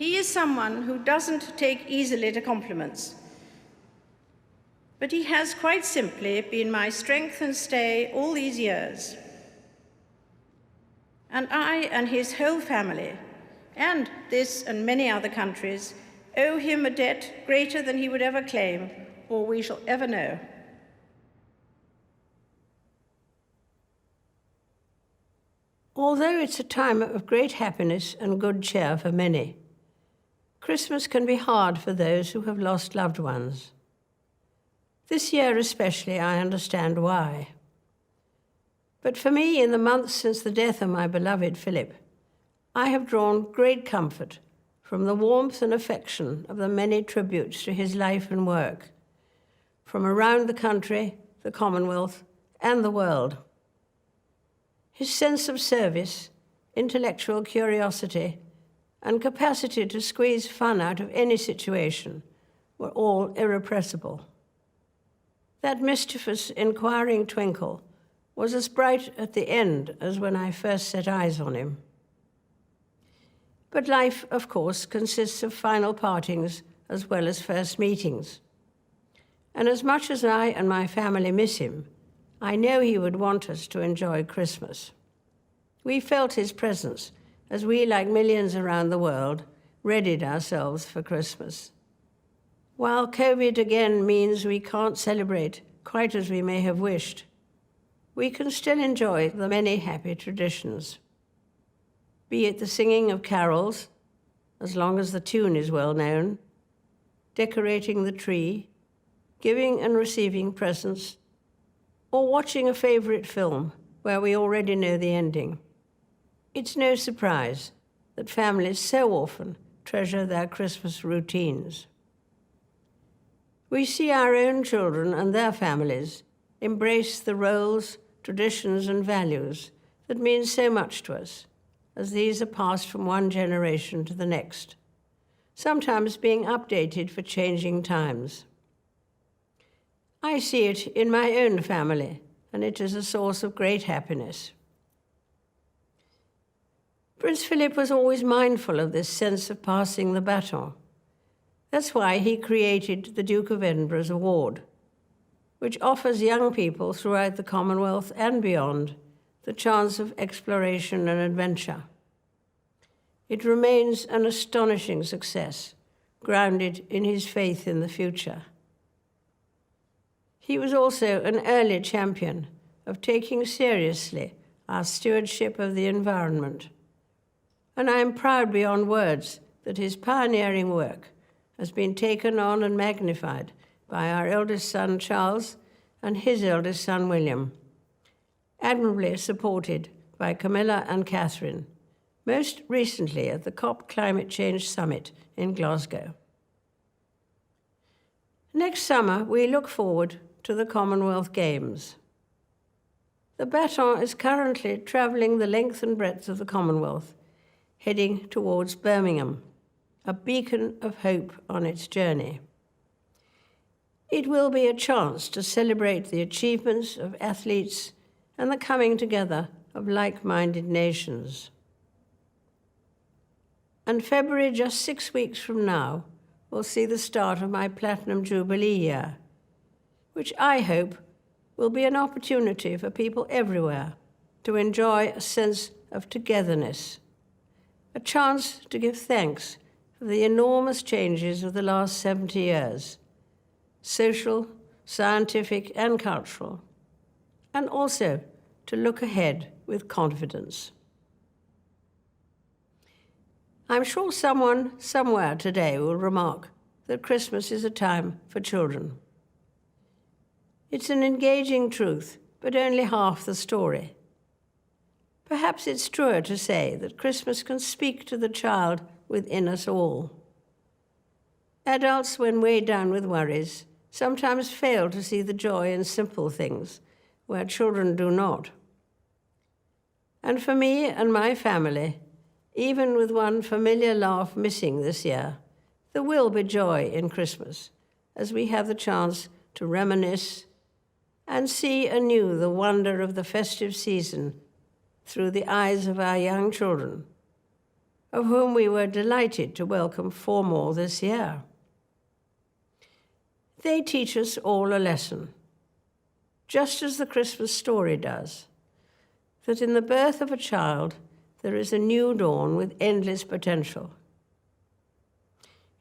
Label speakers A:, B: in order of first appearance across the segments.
A: He is someone who doesn't take easily to compliments, but he has quite simply been my strength and stay all these years. And I and his whole family, and this and many other countries, owe him a debt greater than he would ever claim or we shall ever know.
B: Although it's a time of great happiness and good cheer for many, Christmas can be hard for those who have lost loved ones. This year especially, I understand why. But for me, in the months since the death of my beloved Philip, I have drawn great comfort from the warmth and affection of the many tributes to his life and work, from around the country, the Commonwealth, and the world. His sense of service, intellectual curiosity, and capacity to squeeze fun out of any situation were all irrepressible. That mischievous, inquiring twinkle was as bright at the end as when I first set eyes on him. But life, of course, consists of final partings as well as first meetings. And as much as I and my family miss him, I know he would want us to enjoy Christmas. We felt his presence as we, like millions around the world, readied ourselves for Christmas. While COVID again means we can't celebrate quite as we may have wished, we can still enjoy the many happy traditions. Be it the singing of carols, as long as the tune is well known, decorating the tree, giving and receiving presents, or watching a favorite film where we already know the ending. It's no surprise that families so often treasure their Christmas routines. We see our own children and their families embrace the roles, traditions, and values that mean so much to us, as these are passed from one generation to the next, sometimes being updated for changing times. I see it in my own family, and it is a source of great happiness. Prince Philip was always mindful of this sense of passing the baton. That's why he created the Duke of Edinburgh's Award, which offers young people throughout the Commonwealth and beyond the chance of exploration and adventure. It remains an astonishing success, grounded in his faith in the future. He was also an early champion of taking seriously our stewardship of the environment, and I am proud beyond words that his pioneering work has been taken on and magnified by our eldest son, Charles, and his eldest son, William, admirably supported by Camilla and Catherine, most recently at the COP Climate Change Summit in Glasgow. Next summer, we look forward to the Commonwealth Games. The baton is currently travelling the length and breadth of the Commonwealth, heading towards Birmingham, a beacon of hope on its journey. It will be a chance to celebrate the achievements of athletes and the coming together of like-minded nations. And February, just 6 weeks from now, will see the start of my Platinum Jubilee year, which I hope will be an opportunity for people everywhere to enjoy a sense of togetherness, a chance to give thanks for the enormous changes of the last 70 years, social, scientific, and cultural, and also to look ahead with confidence. I'm sure someone somewhere today will remark that Christmas is a time for children. It's an engaging truth, but only half the story. Perhaps it's truer to say that Christmas can speak to the child within us all. Adults, when weighed down with worries, sometimes fail to see the joy in simple things, where children do not. And for me and my family, even with one familiar laugh missing this year, there will be joy in Christmas, as we have the chance to reminisce and see anew the wonder of the festive season through the eyes of our young children, of whom we were delighted to welcome 4 more this year. They teach us all a lesson, just as the Christmas story does, that in the birth of a child, there is a new dawn with endless potential.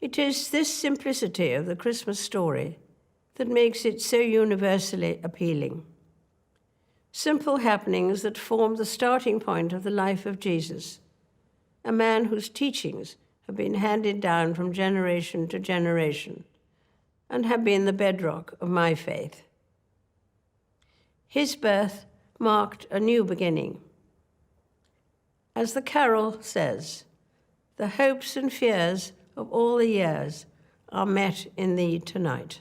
B: It is this simplicity of the Christmas story that makes it so universally appealing. Simple happenings that form the starting point of the life of Jesus, a man whose teachings have been handed down from generation to generation and have been the bedrock of my faith. His birth marked a new beginning. As the carol says, the hopes and fears of all the years are met in thee tonight.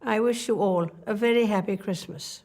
B: I wish you all a very happy Christmas.